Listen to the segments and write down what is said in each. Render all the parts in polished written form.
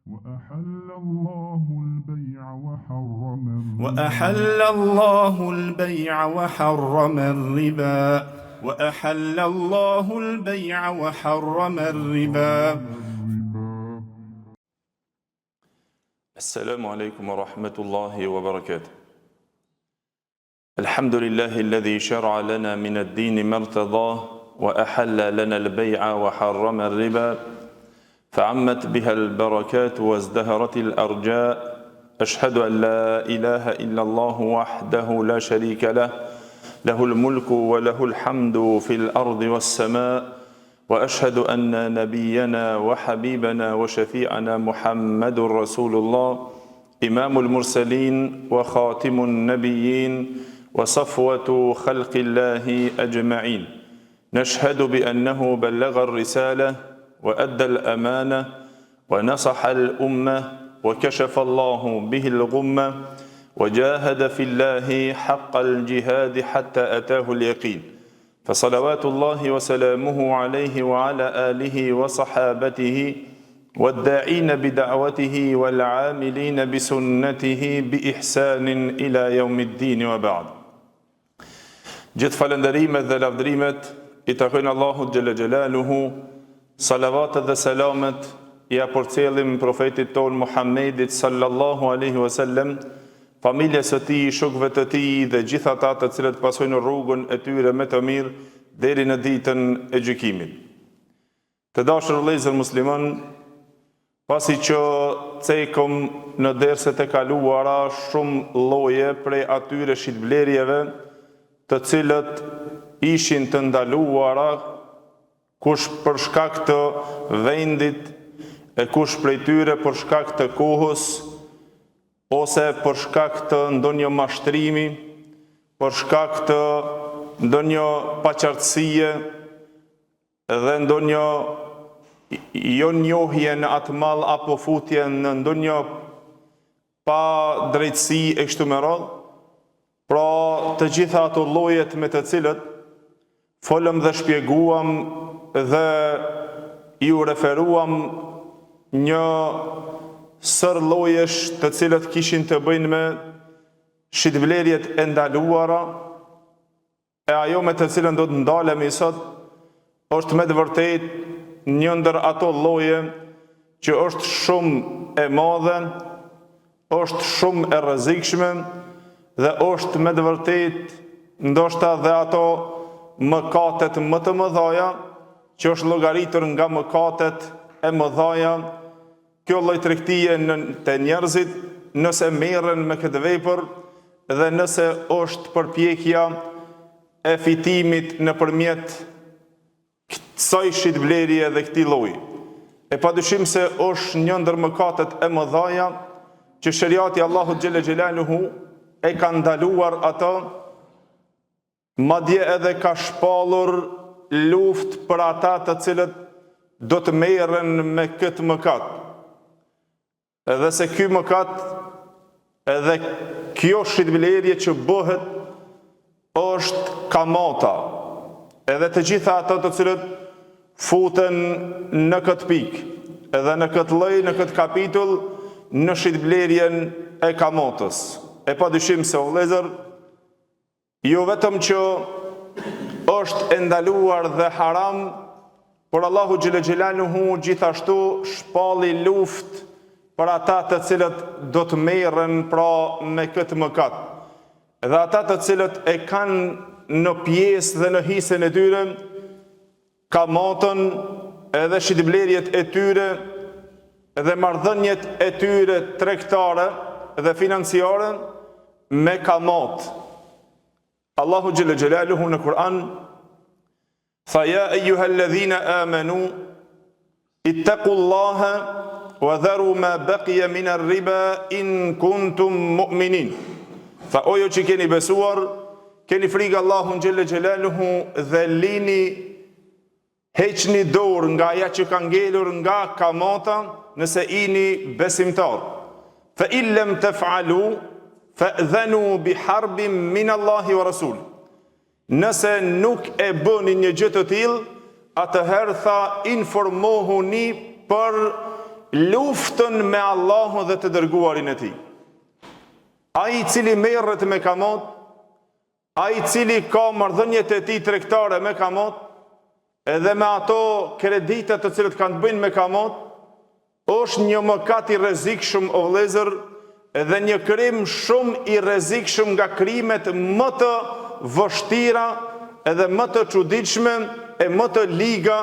وأحل الله البيع وحرم الربا وأحل الله البيع وحرم الربا. السلام عليكم ورحمة الله وبركاته. الحمد لله الذي شرع لنا من الدين ما ارتضاه وأحل لنا البيع وحرم الربا فعمت بها البركات وازدهرت الأرجاء. أشهد أن لا إله إلا الله وحده لا شريك له له الملك وله الحمد في الأرض والسماء. وأشهد أن نبينا وحبيبنا وشفيعنا محمد رسول الله إمام المرسلين وخاتم النبيين وصفوة خلق الله أجمعين. نشهد بأنه بلغ الرسالة وأدى الأمانة ونصح الأمة وكشف الله به الغمة وجاهد في الله حق الجهاد حتى أتاه اليقين. فصلوات الله وسلامه عليه وعلى آله وصحابته والداعين بدعوته والعاملين بسنته بإحسان إلى يوم الدين وبعد. Gjithë falënderimet dhe lavdrimet I takojnë Allahut xhalla xjalaluhu. Salavatet dhe selamet I përcjellim profetit ton Muhammedit sallallahu alaihi wasallam, familjes së tij, shokëve të tij dhe gjithë ata të cilët pasojnë rrugën e tyre me të mirë deri në ditën e gjykimit. Të dashur vëllezër musliman, pasi që cekëm në derset e kaluara shumë lloje prej atyre shitblerjeve të cilët ishin të ndaluara, kush për shkak të vendit, e kush prej tyre për shkak të kohës, ose për shkak të ndonjë mashtrimi, për shkak të ndonjë paqartësie dhe ndonjë jo njohje në atë mall apo futje në ndonjë pa drejtësi e kështu me radhë. Pra të gjitha ato llojet me të cilët folëm dhe shpjeguam dhe ju referuam një sër llojesh të cilët kishin të bëjnë me shitblerjet e ndaluara, e ajo me të cilën do të ndalemi sot është me të vërtetë një ndër ato lloje që është shumë e madhe, është shumë e rrezikshme dhe është me të vërtetë ndoshta dhe ato mëkatet më të mëdha që është llogaritur nga mëkatet e mëdha. Kjo lloj tregtie te njerëzit nëse merren me këtë vepër dhe nëse është përpjekja e fitimit nëpërmjet kësaj shitblerje dhe këtij lloji. E padyshim se është një ndër mëkatet e mëdha që shariati Allahut xhalla xjalaluhu e ka ndaluar ato, madje edhe ka shpallur luftë për ata të cilët do të merren me këtë mëkat. Edhe se ky mëkat, edhe kjo shitblerje që bëhet është kamata. Edhe të gjitha ato të cilët futen në këtë pikë, edhe në këtë lloj, në këtë kapitull, në shitblerjen e kamatës. E padyshim se vëllezër, jo vetëm që është e ndaluar dhe haram, por Allahu xhalla xjalaluhu gjithashtu shpalli luftë për ata të cilët do të merren pra me këtë mëkat. Dhe ata të cilët e kanë në pjesë dhe në hisën e tyre kamatën, edhe shitblerjet e tyre dhe marrëdhëniet e tyre tregtare dhe financiare me kamat. Allahu xhalla xjalaluhu në Kur'an tha ja eyyuhalladhina amanu ittaqullaha wa dharu ma baqiya min ar-riba in kuntum mu'minin. Tha o ju që keni besuar, keni frikë Allahun xhalla xjalaluhu dhe lini, heqni dorë nga ajo që ka ngelur nga kamata nëse jeni besimtar. Fa illam taf'alu fa'dhanu biharbin min Allahi wa rasul. Nëse nuk e bëni një gjë të tillë, atëherë tha informohuni për luftën me Allahun dhe të dërguarin e tij. Ai i cili merret me kamot, ai i cili ka marrëdhëniet e tij tregtare me kamot, edhe me ato kreditet të cilët kanë të bëjnë me kamot, është një mëkat i rrezikshëm o vëllezër, edhe një krim shumë i rrezikshëm nga krimet më të vështira edhe më të çuditshme e më të liga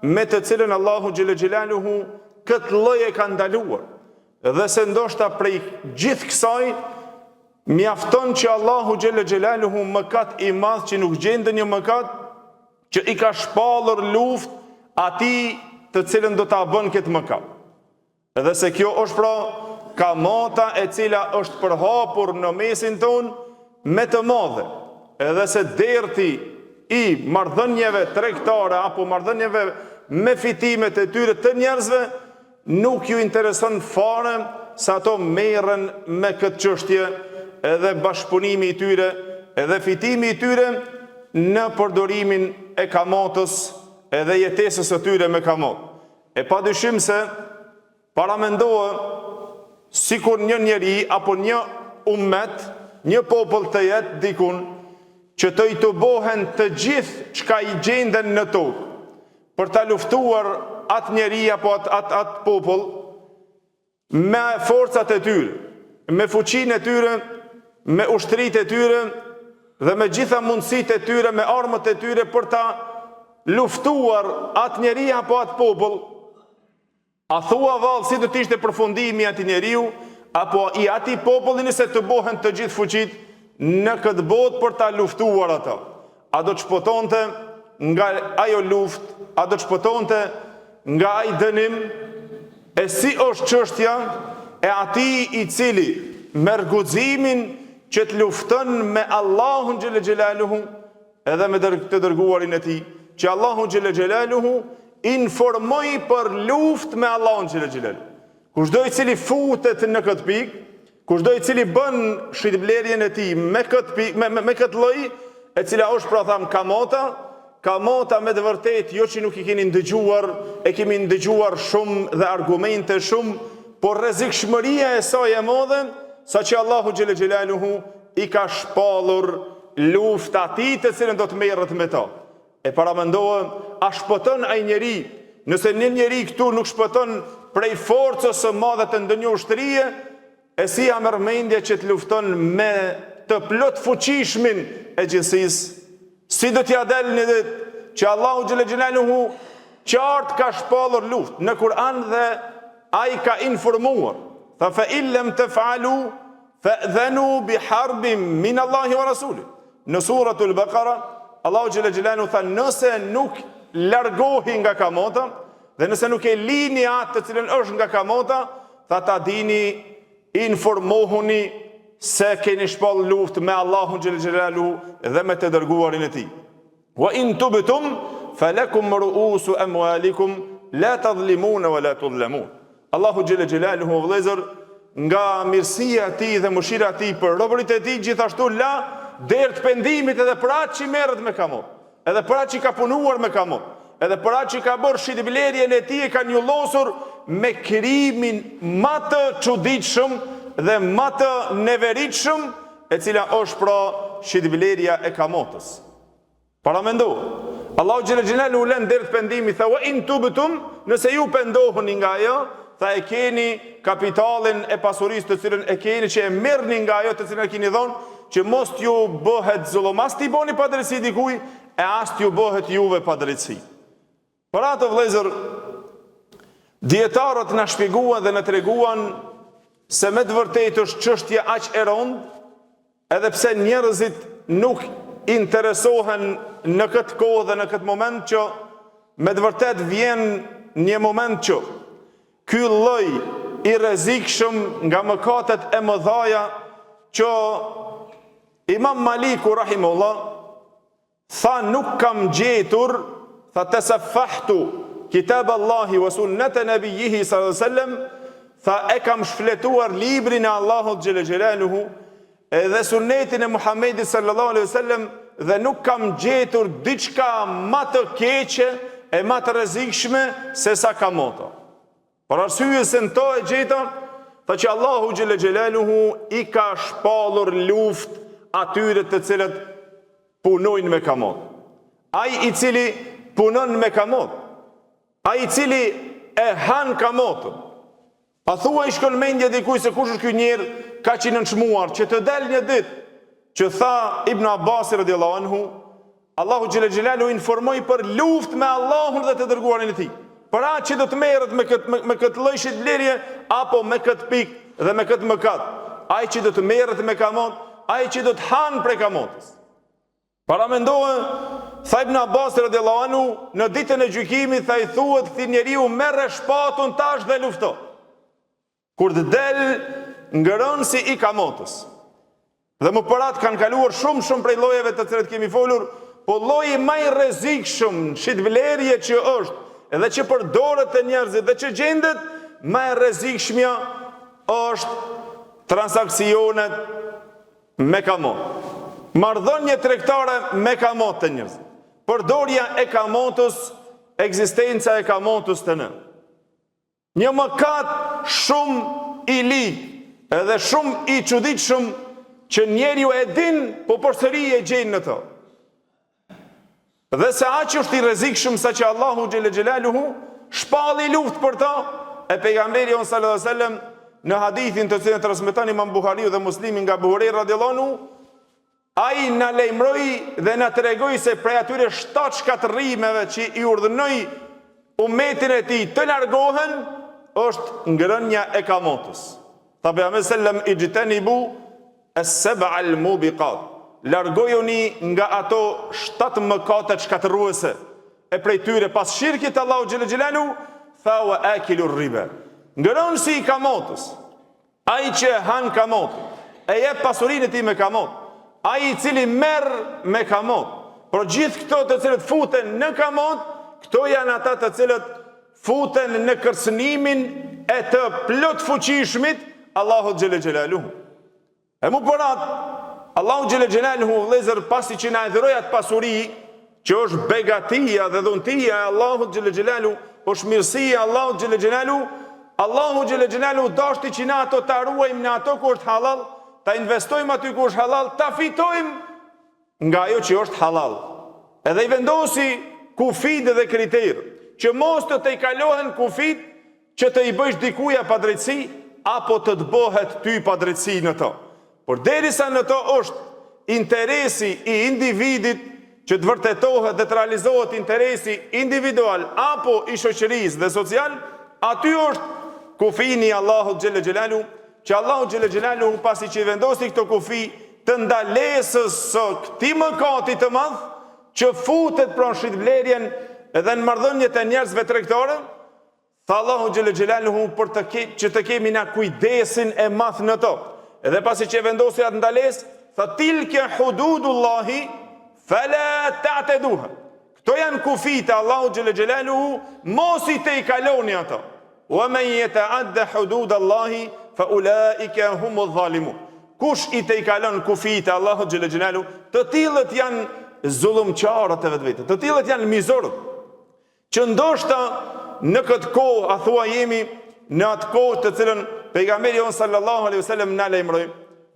me të cilën Allahu xhelle xhelaluhu këtë lloj e ka ndaluar. Dhe se ndoshta prej gjithë kësaj mjafton që Allahu xhelle xhelaluhu mëkat i madh që nuk gjen një mëkat që i ka shpallur luftë atij të cilën do ta bën këtë mëkat. Edhe se kjo është pra kamata e cila është përhapur në mesin ton me të madhe. Edhe se derti i marrëdhënieve tregtare apo marrëdhënieve me fitimet e tyre të njerëzve nuk ju intereson fare se ato merren me këtë çështje, edhe bashkëpunimi i tyre, edhe fitimi i tyre në përdorimin e kamatës edhe jetesës së tyre me kamot. E padyshim se paramendohe sikur një njeri apo një ummet, një popull të jetë dikun që të i të bohen të gjithë çka i gjenden në tokë për ta luftuar atë njeri apo atë popull me forcat e tyre, me fuqinë e tyre, me ushtritë e tyre dhe me gjitha mundësitë e tyre, me armët e tyre për ta luftuar atë njeri apo atë popull. A thua vallë si do të ishte përfundimi i atij njeriu apo i atij populli nëse të bohen të gjithë fuqit në këtë botë për ta luftuar ata? A do të shpëtonte nga ajo luftë? A do të shpëtonte nga ai dënim? E si është çështja e atij i cili merr guximin që të lufton me Allahun xhelle xhelaluhu edhe me të dërguarin e tij, që Allahu xhelle xhelaluhu informoj për luftë me Allahun xhelle xhelaluhu. Kushdo i cili futet në këtë pikë, kushdo i cili bën shitblerjen e tij me këtë pikë, me këtë lloj, e cila është pra tham kamota me të vërtetë, jo që nuk i keni ndëgjuar, e kemi ndëgjuar shumë dhe argumente shumë, por rrezikshmëria e saj e madhe, saqë Allahu xhelle xhelaluhu i ka shpallur luftë atij të cilën do të merret me ta. E paramendohe, a shpëton ai njeri? Nëse një njeri këtu nuk shpëton prej forcës së madhe të ndonjë ushtrie, e si ja merr mendje që të lufton me të plot fuqishmin e gjithësisë? Si do t'ja del një ditë që Allahu xhelle xhelaluhu qartë ka shpallur luftë në Kur'an dhe ai ka informuar. Tha fa illam taf'alu fa'dhanu biharbin min Allahi wa rasuli. Në suratul Baqara Allahu xhelle xhelaluhu tha nëse nuk largohi nga kamota dhe nëse nuk e lini atë të cilën është nga kamota, tha ta dini, informohuni se keni shpall luftë me Allahun xhelle xhelaluhu dhe me të dërguarin e tij. Wa in tubtum falakum ru'usu amwalikum la tadhlimuna wa la tudhlamun. Allahu xhelle xhelaluhu vëllezër, nga mirësia e tij dhe mëshira e tij për robërit e tij, gjithashtu la derë të pendimit edhe për atë që merret me kamot, edhe për atë që ka punuar me kamot, edhe për atë që ka bërë shitblerjen e tij, e ka njollosur me krimin më të çuditshëm dhe më të neveritshëm, e cila është pra shitblerja e kamotës. Paramendo, Allahu xhelle xhelaluhu lën derë të pendimit, tha wa in tubtum, nëse ju pendohuni nga ajo, tha e keni kapitalin e pasurisë të cilën e keni, që e merrni nga ajo të cilën e keni dhënë, që mos t'ju bëhet zullum, as t'i boni padrejtësi dikuj, e as t'ju bëhet juve padrejtësi. Për ato vëllezër, dietarët na shpjeguan dhe na treguan se me të vërtetë është çështje aq e rëndë, edhe pse njerëzit nuk interesohen në këtë kohë dhe në këtë moment, që me të vërtetë vjen një moment që ky lloj i rrezikshëm nga mëkatet e mëdha që Imam Maliku rahimullah tha nuk kam gjetur, tha tasaffahtu kitab Allahi wa sunnata nabiyhi sallallahu alaihi wasallam, tha e kam shfletuar librin e Allahut xhelle xhelaluhu edhe sunnetin e Muhamedit sallallahu alaihi wasallam, dhe nuk kam gjetur diçka më të keqe e më të rrezikshme se sa kamota. Për arsye se në to e gjeta, tha që Allahu xhelle xhelaluhu i ka shpallur luftë atyre të cilët punojnë me kamot. Ai i cili punon me kamot, ai i cili e han kamotën. A thua i shkon mendje dikuj se kush është ky njerë ka që nënçmuar, që të del një ditë që tha Ibn Abbas radhiyallahu anhu, Allahu xhelle xhelaluhu informoi për luftë me Allahun dhe të dërguarin e tij. Për atë që do të merret me këtë lloj shitblerje apo me këtë pikë dhe me këtë mëkat. Ai që do të merret me kamot, ai që do të han prej kamotës. Para mendohe, tha Ibn Abbas radhiyallahu anhu, në ditën e gjykimit tha i thuhet këtij njeriu merre shpatun tash dhe lufto. Kur të del ngërën si i kamotës. Dhe më përat kanë kaluar shumë prej llojeve të cilat kemi folur, po lloji më i rrezikshëm shitblerje që është edhe që përdoret të njerëzit dhe që gjendet, më e rrezikshmja është transaksionet me kamot. Marrëdhënie tregtare me kamot të njerëzit. Përdorja e kamotës, ekzistenca e kamotës të në. Një mëkat shumë i ligë edhe shumë i çuditshëm që njeriu e din, po përsëri e gjen në to. Dhe se aq është i rrezikshëm sa që Allahu xhelle xhelaluhu shpalli luftë për ta, e pejgamberi sallallahu alajhi wasallam në hadithin të cilin transmeton Imam Buhariu dhe Muslimi nga Abu Huraira radhiyallahu anhu, ai na lejmëroi dhe na tregoi se prej atyre 7 shkatërrimeve që i urdhënoi umetin e tij të largohen, është ngrënia e kamotës. Tha pejgamberi sallam ijtanibu as-sab'a al-mubiqat. Largojuni nga ato 7 mëkate shkatërruese. E prej tyre pas shirkit Allahu xhelle xhelalu tha wa akilu riba. Ngrënësi i kamotës, ai që han kamot, e jep pasurinë e tij me kamot, ai i cili merr me kamot. Por gjithë këto të cilët futen në kamot, këto janë ata të cilët futen në kërcënimin e të plot fuqishmit Allahu xhelle xhelaluhu. E mu përat, Allahu xhelle xhelaluhu vëllezër pasi që na e dhuroi atë pasuri, që është begatia dhe dhuntia e Allahut xhelle xhelaluhu, është mirësia e Allahut xhelle xhelaluhu, Allahu xhelle xhelaluhu dashti që na ato ta ruajmë në ato ku është halal, ta investojmë aty ku është halal, ta fitojmë nga ajo që është halal. Edhe i vendosi kufit dhe kriter, që mos të i kalohen kufit që të i bësh dikuja pa drejtësi, apo të bëhet ty pa drejtësi në to. Por derisa në to është interesi i individit që të vërtetohet dhe të realizohet interesi individual apo i shoqërisë dhe social, aty është kufini Allahu xhelle xhelalu, që Allahu xhelle xhelalu pasi që i vendosi këto kufi të ndalesës së këtij mëkati të madh që futet pranë shitblerjen edhe në marrëdhëniet e njerëzve tregtare, tha Allahu xhelle xhelalu për që të kemi na kujdesin e madh në to. Edhe pasi që vendosi atë ndalesë, tha tilke hududullahi fala ta'taduha. Këto janë kufit e Allahu xhelle xhelalu, mos i te i kaloni ato. Wa man yata'adda hududallahi fa ulaika humudh zalimun. Kush i te i kalon kufit e Allahu xhelle xhelalu, të tillët janë zullumçarët e vetvete. Të tillët janë mizorët. Që ndoshta në këtë kohë, a thua jemi në atë kohë të cilën pejgamberi sallallahu alaihi wasallam na lajmëroi,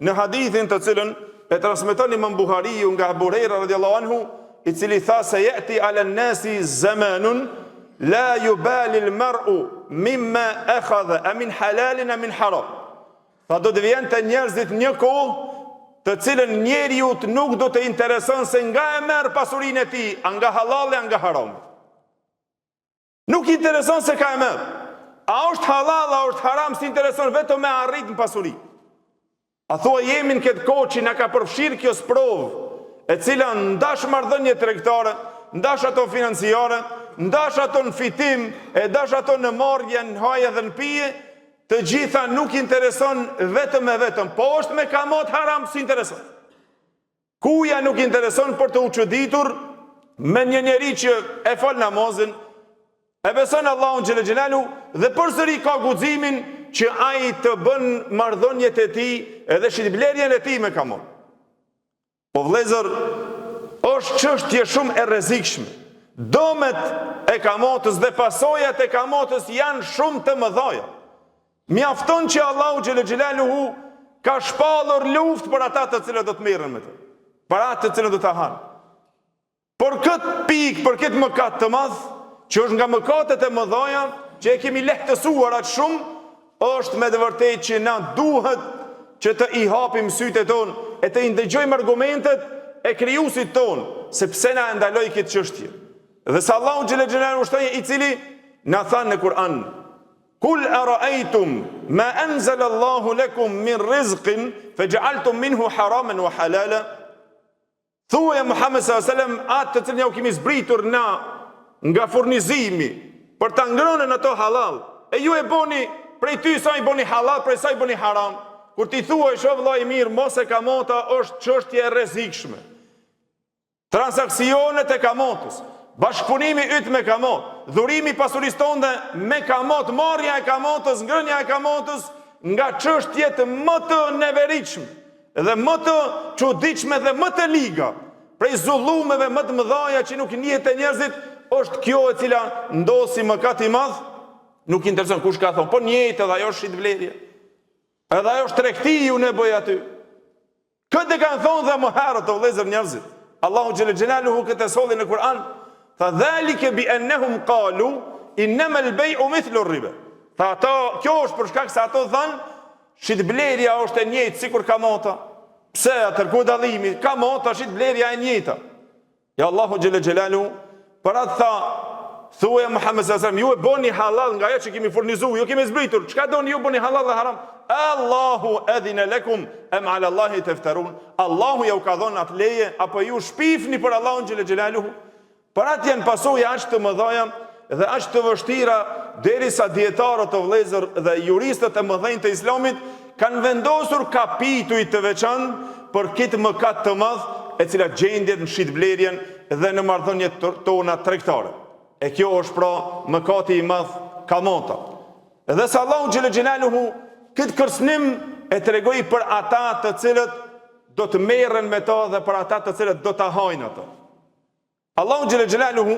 në hadithin të cilën e transmeton Imam Buhariu nga Abu Huraira radhiyallahu anhu, i cili tha se yati ala an-nasi zamanun la yubali al-mar'u mimma akhadha a min halalin a min haram. Tha do të vjen të njerëzit një kohë të cilën njeriu nuk do të intereson se nga e merr pasurinë e tij, a nga halal a nga haram. Nuk i intereson se ka e merr. A është halal, a është haram, si intereson vetëm me arrit në pasuri. A thua jemi në këtë kohë që na ka përfshirë kjo sprovë, e cila ndash marrëdhënie tregtare, ndash ato financiare, ndash ato në fitim, e ndash ato në marrje, në haje dhe në pije, të gjitha nuk intereson vetëm e vetëm, po është me kamot haram si intereson. Kuja nuk intereson për të u çuditur me një njeri që e fal namazin, e beson Allahun xhelle xhelalu dhe përsëri ka guximin që ai të bën marrëdhëniet e tij edhe shitblerjen e tij me kamon. Po vëllezër, është çështje shumë e rrezikshme Dëmet e kamotës dhe pasojat e kamotës janë shumë të mëdha. Mjafton që Allahu xhelle xhelaluhu ka shpallur luftë për ata të cilët do të merren me të, për ata të cilët do ta hanë. Por këtë pikë, për këtë mëkat të madh, që është nga mëkatet e mëdha që e kemi lehtësuar atë shumë, është me të vërtetë që na duhet që të i hapim sytë tonë e të i ndëgjojmë argumentet e krijuesit tonë, se pse na ndaloi këtë çështje. Dhe sa Allahu xhelle xhelaluhu është ai i cili na than në Kur'an: "Kul ara'aytum ma anzala Allahu lakum min rizqin faj'altum minhu haraman wa halala." Thuaj Muhammed sallallahu alaihi wasallam, atë të cilën ja u kemi zbritur na nga furnizimi për ta ngrënë ato halal, e ju e boni prej ty sa i boni halal, prej sa i boni haram. Kur ti thuaj shoh vëllai mirë, mos e kamota është çështje e rrezikshme. Transaksionet e kamotës, bashkëpunimi yt me kamot, dhurimi pasurisë tonë me kamot, marrja e kamotës, ngrënia e kamotës, nga çështjet më të neveritshme dhe më të çuditshme dhe më të liga, prej zullumeve më të mëdha që nuk njihet te njerëzit, është kjo e cila ndosi mëkat i madh. Nuk intereson kush ka thonë, po njëjtë edhe ajo është shitblerje. Edhe ajo është tregti unë e bëj aty. Këtë e kanë thonë dhe më herët të vëllezër njerëzit. Allahu xhelle xhelaluhu këtë solli në Kur'an, tha dhalike bi annahum qalu innama al-bay'u mithlu ar-riba. Tha ato, kjo është për shkak se ato thanë shitblerja është e njëjtë sikur kamota. Pse atë ku dallimi? Kamota, shitblerja e njëjta. Ja Allahu xhelle xhelaluhu për atë tha, thuaj Muhammed sallallahu alaihi wasallam, ju e boni halal nga ajo që kemi furnizuar, ju kemi zbritur. Çka doni ju boni halal dhe haram? Allahu adhina lakum am ala Allahi taftarun. Allahu ju ka dhënë atë leje apo ju shpifni për Allahun xhelle xhelaluhu? Për atë janë pasojë aq të mëdha dhe aq të vështira derisa dietarët të vëllezër dhe juristët e mëdhenj të Islamit kanë vendosur kapituj të veçantë për këtë mëkat të madh e cila gjendjet në shitblerjen dhe në marrëdhëniet tona tregtare. E kjo është pra mëkati i madh, kamota. Dhe sa Allahu xhelle xhelaluhu këtë kërcënim e tregoi për ata të cilët do të merren me to dhe për ata të cilët do ta hajnë ato. Allahu xhelle xhelaluhu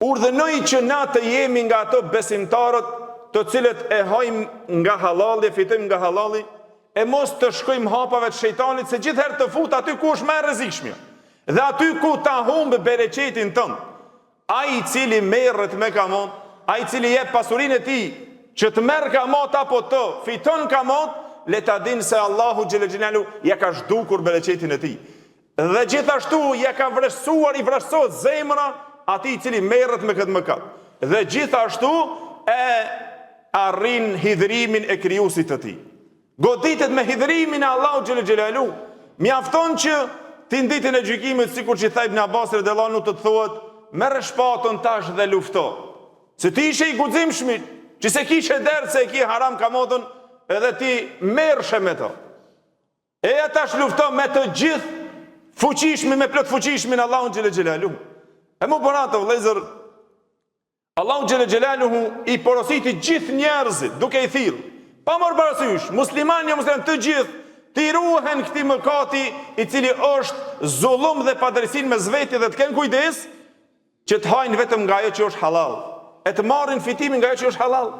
urdhënoi që na të jemi nga ato besimtarët të cilët e hajmë nga halali, fitojmë nga halali, e mos të shkojmë hapave të shejtanit, se gjithherë të fut aty ku është më e rrezikshme. Dhe aty ku ta humb bereqetin tënd. Ai i cili merret me kamot, ai i cili jep pasurinë e tij që të merr kamot apo të fiton kamot, le ta dinë se Allahu xhelle xhelalu ja ka zhdukur bereqetin e tij. Dhe gjithashtu ja ka vressuar, i vressohet zemra atij i cili merret me këtë mëkat. Dhe gjithashtu e arrin hidhrimin e krijuesit të tij. Goditet me hidhrimin e Allahu xhelle xhelalu. Mjafton që ti ditën e gjykimit, sikur që tha Ibn Abbas radhiyallahu anhu, të thuhet merr shpatën tash dhe lufto. Se ti ishe i guximshëm, që se kishe derë se e ki haram kamotën, edhe ti merrshe me to. E tash lufto me të gjithë fuqishmi, me plot fuqishmin Allahu xhelle xhelalu. E mu bëratë vëllezër, Allahu xhelle xhelaluhu i porositi gjithë njerëzit duke i thirrë, pa marrë parasysh, muslimanë, musliman të gjithë, të i ruhen këtij mëkati i cili është zullum dhe padrejësi mes vetë dhe të kenë kujdes që të hajnë vetëm nga ajo që është halal, e të marrin fitimin nga ajo që është halal.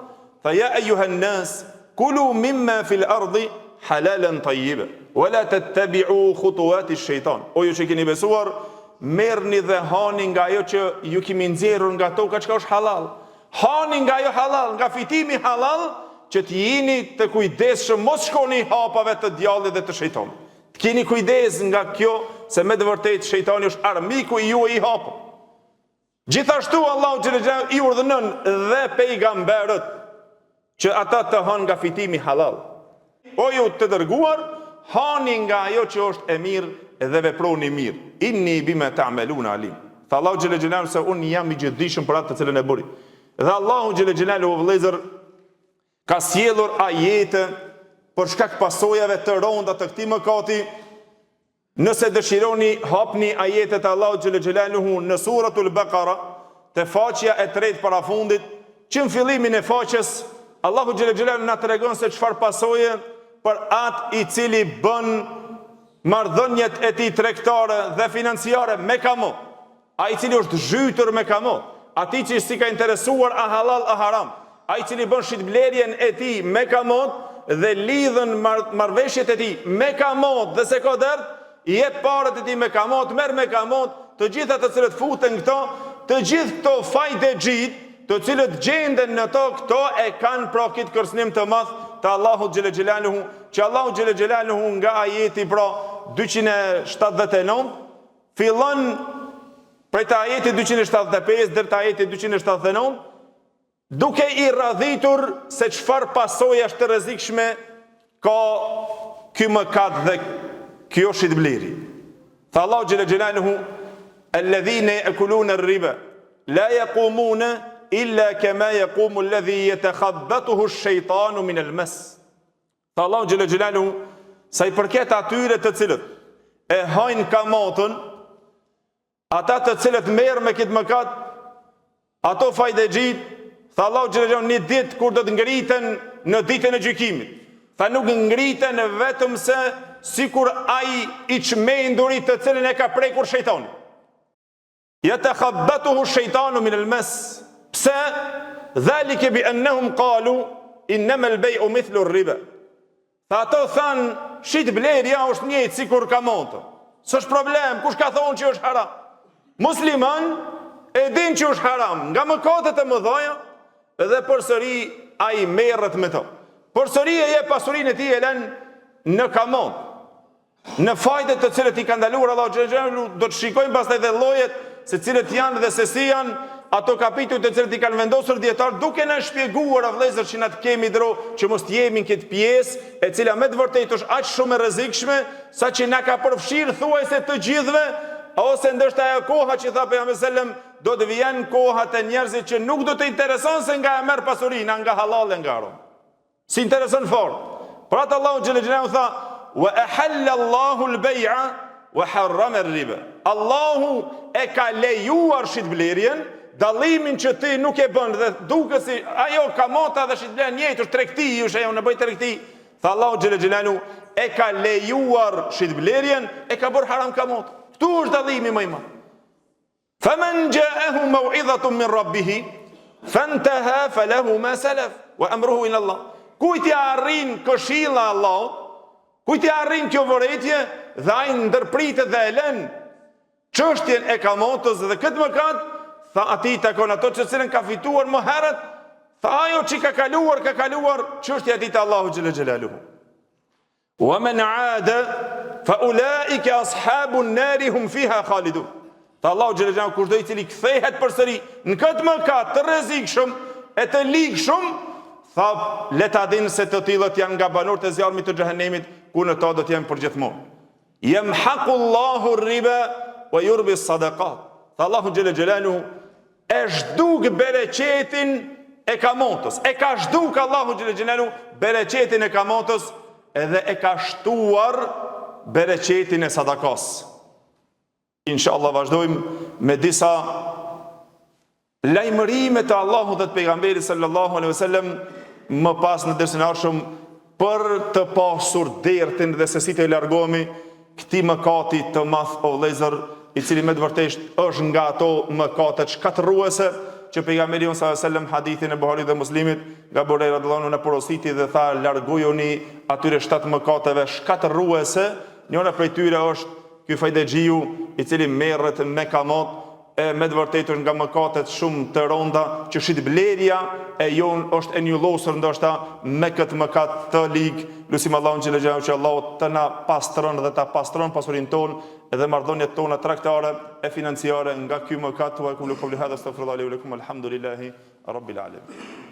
Tha ja ayyuhan nas kulu mimma fil ardi halalan tayyiba wala tattabi'u khutuwati ash-shaytan. O ju që keni besuar, merrni dhe hani nga ajo që ju kemi nxjerrur nga toka çka është halal. Hani nga ajo halal, nga fitimi halal, që të jeni të kujdesshëm, mos shkoni hapave të djallit dhe të shejtanit. Të keni kujdes nga kjo, se me të vërtetë shejtani është armiku i juaj i hapë. Gjithashtu Allahu xhelle xhelalu i urdhënon dhe pejgamberët që ata të hanë nga fitimi halal. O ju të dërguar, hani nga ajo që është e mirë dhe veproni mirë. Inni bima ta'maluna alim. Tha Allahu xhelle xhelalu se unë jam i gjithdijshëm për atë të cilën e bëri. Dhe Allahu xhelle xhelalu vëllezër ka sjellur ajete për shkak pasojave të rënda të këtij mëkati. Nëse dëshironi, hapni ajetet e Allahu xhelle xhelaluhu në suratul Baqara, te faqja e 3 para fundit, që në fillimin e faqes Allahu xhelle xhelaluhu na tregon se çfarë pasoje për atë i cili bën marrëdhëniet e tij tregtare dhe financiare me kamot. ai i cili është zhytur me kamot, ati që si ka interesuar a halal a haram, ai i cili bën shitblerjen e tij me kamot dhe lidhën marrëveshjet e tij me kamot dhe se ka dert, i jep parët e tij me kamot, merr me kamot, të gjitha të cilët futen këto, të gjithë këto fajde gjit, të cilët gjenden në to, këto e kanë pra këtë kërcënim të madh të Allahu xhelle xhelaluhu, që Allahu xhelle xhelaluhu nga ajeti pra 279 fillon prej të ajeti 275 deri te ajeti 279, duke i radhitur se çfarë pasojë është të rrezikshme ka ky mëkat dhe kjo shitbleri. Tha Allahu xhelle xhelaluhu: "Alladhina ya'kuluna ar-riba la yaqumuna illa kama yaqumu alladhi yatakhabbathu ash-shaytanu min al-mas." Tha Allahu xhelle xhelaluhu, sa i përket atyre të cilët e hajnë kamotën, ata të cilët merr me këtë mëkat, ato fajdegjit, tha Allahu xhelle xhelaluhu, një ditë kur do të ngriten në ditën e gjykimit. Tha nuk ngriten vetëm se sikur ai i çmendurit të cilën e ka prekur shejtani. Yatakhabbathu ash-shaytanu min al-mas. Pse? Dhalike bi annahum qalu innama al-bay'u mithlu ar-riba. Tha ato thanë, shitblerja është njëjtë sikur kamota. S'është problem, kush ka thonë që është haram? Musliman e din që është haram, nga mëkatet e mëdha dhe përsëri ai merret me to. Përsëri e jep pasurinë e tij e lën në kamot. Në fajdet të cilët i ka ndaluar Allahu xhelle xhelalu, do të shikojmë pastaj dhe llojet se cilët janë dhe se si janë ato kapitujt të cilët i kanë vendosur dietar, duke na shpjeguar vëllezër që na të kemi dro që mos të jemi në këtë pjesë e cila me të vërtetë është aq shumë e rrezikshme sa që na ka përfshirë thuajse të gjithëve, ose ndoshta ajo koha që tha pejgamberi sallam, do të vijnë koha të njerëzit që nuk do të intereson se nga e merr pasurinë, nga halal e nga haram. Si intereson fort. Por atë Allahu xhelle xhelalu tha: "Wa ahalla Allahu al-bay'a wa harrama ar-riba." Allahu e ka lejuar shitblerjen, dallimin që ti nuk e bën dhe duke si ajo kamota dhe shitblerja njëjtë është tregti, është ajo në bëj tregti. Tha Allahu xhelle xhelalu e ka lejuar shitblerjen, e ka bërë haram kamot. Ktu është dallimi më i madh. Faman ja'ahu maw'izatun min rabbih fantaha falahu ma salaf wa amruhu ila Allah. Kujt i arrin këshilla e Allahut, kujt i arrin kjo vërejtje dhe ai ndërpritet dhe e lën çështjen e kamotës dhe këtë mëkat, tha atij takon ato që cilën ka fituar më herët, tha ajo që ka kaluar çështja e ditë Allahu xhelle xhelaluhu. Wa man 'ada fa ulaika ashabun nar hum fiha khalidun. Tha Allahu xhelle xhelaluhu, kushdo i cili kthehet përsëri në këtë mëkat të rrezikshëm e të ligshëm, tha le ta dinë se të tillët janë nga banorët e zjarmit të xhehenemit, ku në to do të jenë përgjithmonë. Yamhaqu Allahu ar-riba wa yurbi as-sadaqat. Tha Allahu xhelle xhelaluhu, e zhduk bereqetin e kamotës. E ka zhduk Allahu xhelle xhelaluhu bereqetin e kamotës edhe e ka shtuar bereqetin e sadakas. Inshallah vazhdojmë me disa lajmërime të Allahu dhe të pejgamberit sallallahu alaihi wasallam më pas në dersën e ardhshëm për të pasur dertin dhe se si të largohemi këtij mëkati të madh o vëllezër, i cili me të vërtetë është nga ato mëkate shkatërruese që pejgamberi sallallahu alaihi wasallam hadithin e Buharit dhe Muslimit nga Buhari radhiyallahu anhu në porositi dhe tha largojuni atyre 7 mëkateve shkatërruese. Njëra prej tyre është ky fajdexhiu i cili merret me kamot, e me të vërtetë është nga mëkatet shumë të rënda që shitblerja e jon është e njollosur ndoshta me këtë mëkat të ligë. Lutim Allahun xhelle xhelalu që Allahu të na pastron dhe ta pastron pasurinë tonë dhe marrëdhëniet tona tregtare e financiare nga ky mëkat. Wa kullu qawli hadha astaghfirullahi wa lakum alhamdulillahi rabbil alamin.